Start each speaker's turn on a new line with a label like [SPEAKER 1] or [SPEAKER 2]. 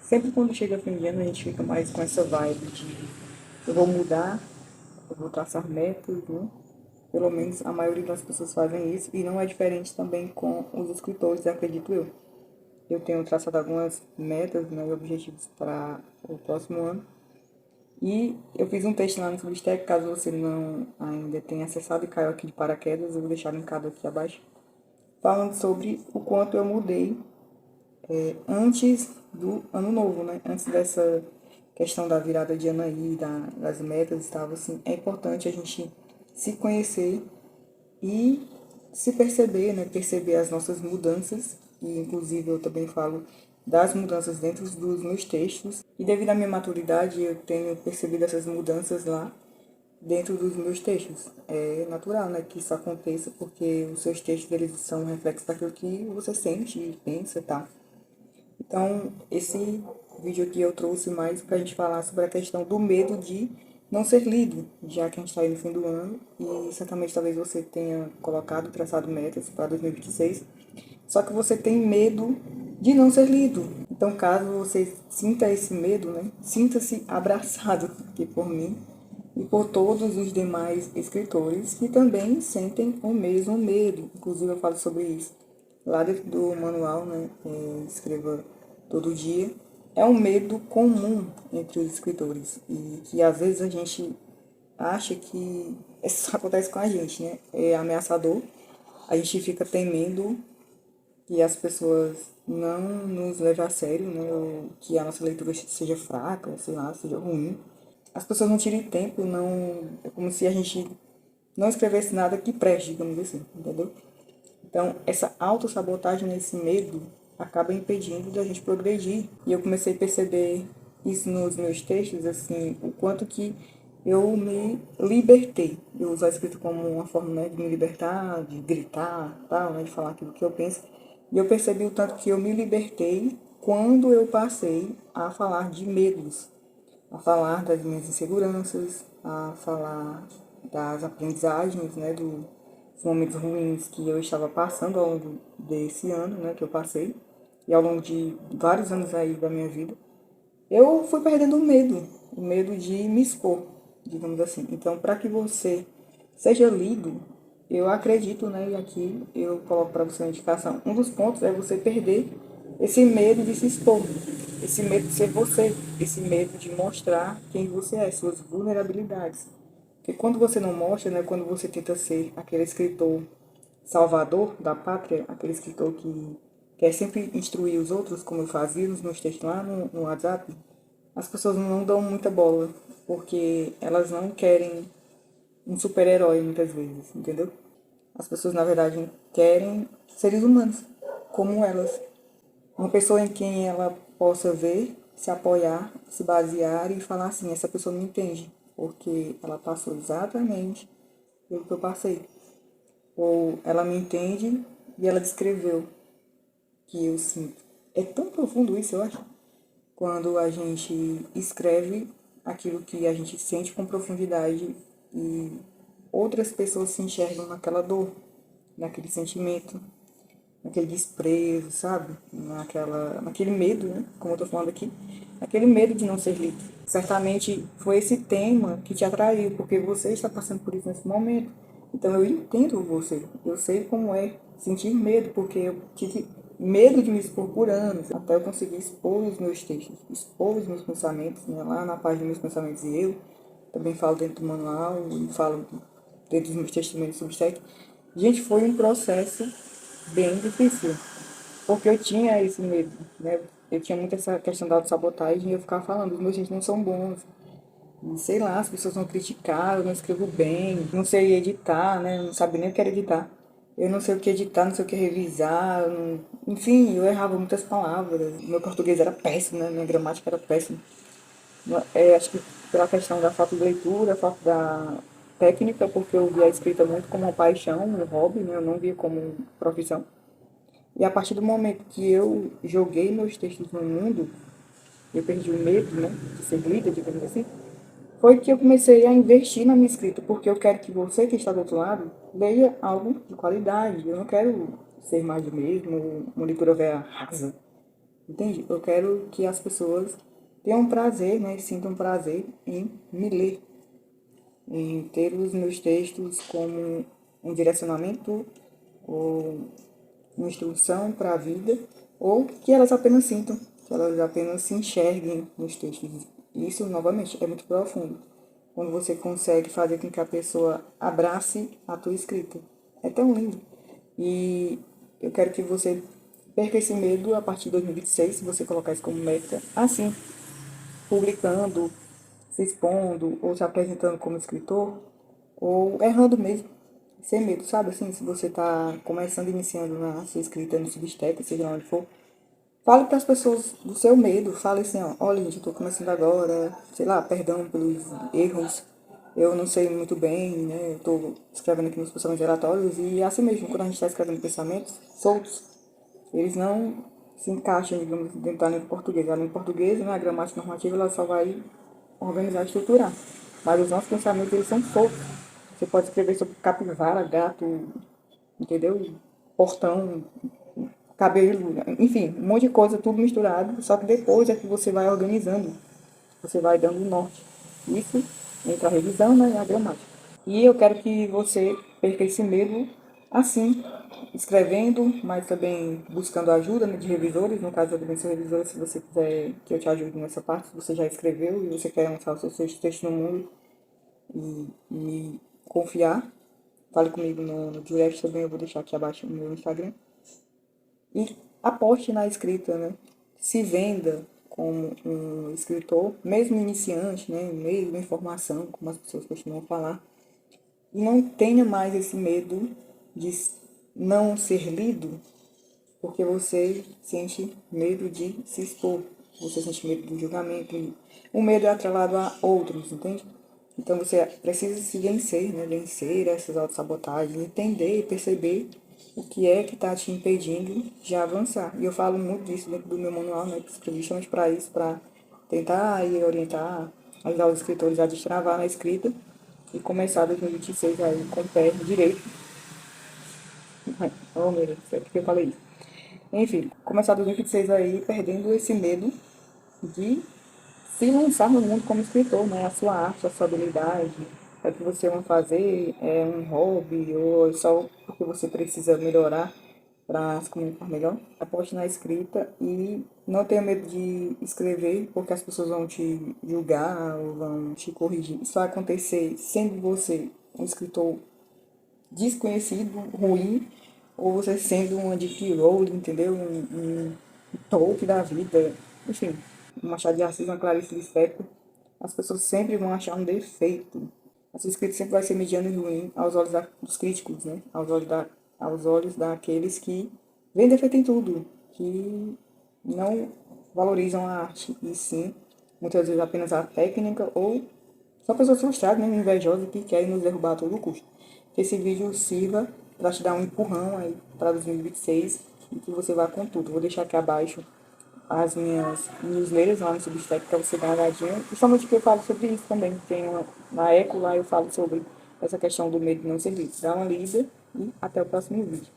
[SPEAKER 1] Sempre quando chega fim de ano, a gente fica mais com essa vibe de eu vou mudar, eu vou traçar metas, né? Pelo menos a maioria das pessoas fazem isso, e não é diferente também com os escritores, acredito eu. Eu tenho traçado algumas metas, né, e objetivos para o próximo ano. E eu fiz um texto lá no Substack, caso você não ainda tenha acessado e caiu aqui de paraquedas, eu vou deixar linkado aqui abaixo, falando sobre o quanto eu mudei antes do ano novo, né? Antes dessa questão da virada de ano aí, das metas e tal, assim, é importante a gente se conhecer e se perceber, né? Perceber as nossas mudanças, e inclusive eu também falo das mudanças dentro dos meus textos. E devido à minha maturidade, eu tenho percebido essas mudanças lá dentro dos meus textos. É natural, né, que isso aconteça, porque os seus textos eles são um reflexo daquilo que você sente e pensa, tá? Então, esse vídeo aqui eu trouxe mais para a gente falar sobre a questão do medo de não ser lido, já que a gente está aí no fim do ano e certamente talvez você tenha colocado, traçado metas para 2026, só que você tem medo de não ser lido. Então, caso você sinta esse medo, né, sinta-se abraçado aqui por mim e por todos os demais escritores que também sentem o mesmo medo. Inclusive, eu falo sobre isso lá dentro do manual, né? Escreva todo dia. É um medo comum entre os escritores e que às vezes a gente acha que isso acontece com a gente, né? É ameaçador. A gente fica temendo que as pessoas não nos levem a sério, né? Ou que a nossa leitura seja fraca, sei lá, seja ruim. As pessoas não tirem tempo, não. É como se a gente não escrevesse nada que preste, digamos assim, entendeu? Então, essa autossabotagem, esse medo, acaba impedindo da gente progredir. E eu comecei a perceber isso nos meus textos, assim, o quanto que eu me libertei. Eu uso a escrita como uma forma, né, de me libertar, de gritar, tal, né, de falar aquilo que eu penso. E eu percebi o tanto que eu me libertei quando eu passei a falar de medos, a falar das minhas inseguranças, a falar das aprendizagens, né, dos momentos ruins que eu estava passando ao longo desse ano, né, que eu passei, e ao longo de vários anos aí da minha vida, eu fui perdendo o medo de me expor, digamos assim. Então, para que você seja lido, eu acredito, né, e aqui eu coloco para você uma indicação. Um dos pontos é você perder esse medo de se expor, esse medo de ser você, esse medo de mostrar quem você é, suas vulnerabilidades. Porque quando você não mostra, né, quando você tenta ser aquele escritor salvador da pátria, aquele escritor que quer sempre instruir os outros, como eu fazia nos meus textos lá no WhatsApp, as pessoas não dão muita bola, porque elas não querem um super-herói muitas vezes, entendeu? As pessoas, na verdade, querem seres humanos, como elas. Uma pessoa em quem ela possa ver, se apoiar, se basear e falar assim, essa pessoa me entende, porque ela passou exatamente pelo que eu passei. Ou ela me entende e ela descreveu que eu sinto. É tão profundo isso, eu acho, quando a gente escreve aquilo que a gente sente com profundidade e outras pessoas se enxergam naquela dor, naquele sentimento, naquele desprezo, sabe? Naquele medo, né? Como eu tô falando aqui, aquele medo de não ser lido. Certamente foi esse tema que te atraiu, porque você está passando por isso nesse momento. Então eu entendo você. Eu sei como é sentir medo, porque eu tive medo de me expor por anos, até eu conseguir expor os meus textos, expor os meus pensamentos, né? Lá na página Meus Pensamentos e Eu, também falo dentro do manual e falo dentro dos meus testemunhos Substack. Gente, foi um processo bem difícil, porque eu tinha esse medo, né? Eu tinha muito essa questão da autossabotagem e eu ficava falando, os meus textos não são bons. E sei lá, as pessoas vão criticar, eu não escrevo bem, não sei editar, né? Não sabia nem o que era editar. Eu não sei o que editar, não sei o que revisar, enfim, eu errava muitas palavras. Meu português era péssimo, né? Minha gramática era péssima. Acho que pela questão da falta de leitura, falta da técnica, porque eu via a escrita muito como uma paixão, um hobby, né? Eu não via como profissão. E a partir do momento que eu joguei meus textos no mundo, eu perdi o medo, né, de ser lida, digamos assim, foi que eu comecei a investir na minha escrita, porque eu quero que você que está do outro lado leia algo de qualidade. Eu não quero ser mais do mesmo, uma leitura velha rasa. Entende? Eu quero que as pessoas tenham prazer, né? Sintam prazer em me ler, em ter os meus textos como um direcionamento ou uma instrução para a vida, ou que elas apenas sintam, que elas apenas se enxerguem nos textos. Isso, novamente, é muito profundo. Quando você consegue fazer com que a pessoa abrace a tua escrita. É tão lindo. E eu quero que você perca esse medo a partir de 2026, se você colocar isso como meta, assim, publicando, se expondo, ou se apresentando como escritor, ou errando mesmo, sem medo, sabe? Assim, se você está começando, iniciando na sua escrita no Substack, seja lá onde for, fale para as pessoas do seu medo, fale assim, ó, olha, gente, eu estou começando agora, sei lá, perdão pelos erros, eu não sei muito bem, né? Eu estou escrevendo aqui meus pensamentos relatórios e é assim mesmo, quando a gente está escrevendo pensamentos soltos, eles não se encaixam, digamos, dentro da língua portuguesa. A língua portuguesa, né, a gramática normativa, ela só vai organizar e estruturar. Mas os nossos pensamentos, eles são soltos. Você pode escrever sobre capivara, gato, entendeu? Portão, cabelo, enfim, um monte de coisa, tudo misturado. Só que depois é que você vai organizando, você vai dando um norte. Isso entra a revisão, né, e a gramática. E eu quero que você perca esse medo assim, escrevendo, mas também buscando ajuda, né, de revisores. No caso, eu também sou revisora, se você quiser que eu te ajude nessa parte, se você já escreveu e você quer lançar os seus textos no mundo e me confiar, fale comigo no direct também, eu vou deixar aqui abaixo no meu Instagram. E aposte na escrita, né? Se venda como um escritor, mesmo iniciante, né? Mesmo em formação, como as pessoas costumam falar. E não tenha mais esse medo de não ser lido, porque você sente medo de se expor, você sente medo do julgamento. O medo é atrelado a outros, entende? Então você precisa se vencer, né? Vencer essas autossabotagens, entender e perceber o que é que está te impedindo de avançar. E eu falo muito disso dentro do meu manual, né? Que escrevi justamente para isso, para tentar aí orientar, ajudar os escritores a destravar na escrita e começar 2026 aí com o pé direito. Oh, meu Deus do céu, por que eu falei isso? Enfim, começar 2026 aí perdendo esse medo de se lançar no mundo como escritor, né? A sua arte, a sua habilidade, é o que você ama fazer, é um hobby ou é só porque você precisa melhorar para se comunicar melhor. Aposte na escrita e não tenha medo de escrever porque as pessoas vão te julgar ou vão te corrigir. Isso vai acontecer sendo você um escritor desconhecido, ruim, ou você sendo uma J.K. Rowling, entendeu? Um Tolkien da vida, enfim, um Machado de Assis, uma Clarice Lispector, as pessoas sempre vão achar um defeito. A sua escrita sempre vai ser mediana e ruim aos olhos dos críticos, né? Aos olhos daqueles que veem defeito em tudo, que não valorizam a arte, e sim, muitas vezes apenas a técnica ou são pessoas frustradas, né, invejosas que querem nos derrubar a todo custo. Que esse vídeo sirva para te dar um empurrão aí para 2026 e que você vá com tudo. Vou deixar aqui abaixo as minhas newsletters lá no Substack para você dar uma olhadinha. Principalmente porque eu falo sobre isso também. Tem uma, na Eco lá eu falo sobre essa questão do medo de não ser visto. Dá uma lida e até o próximo vídeo.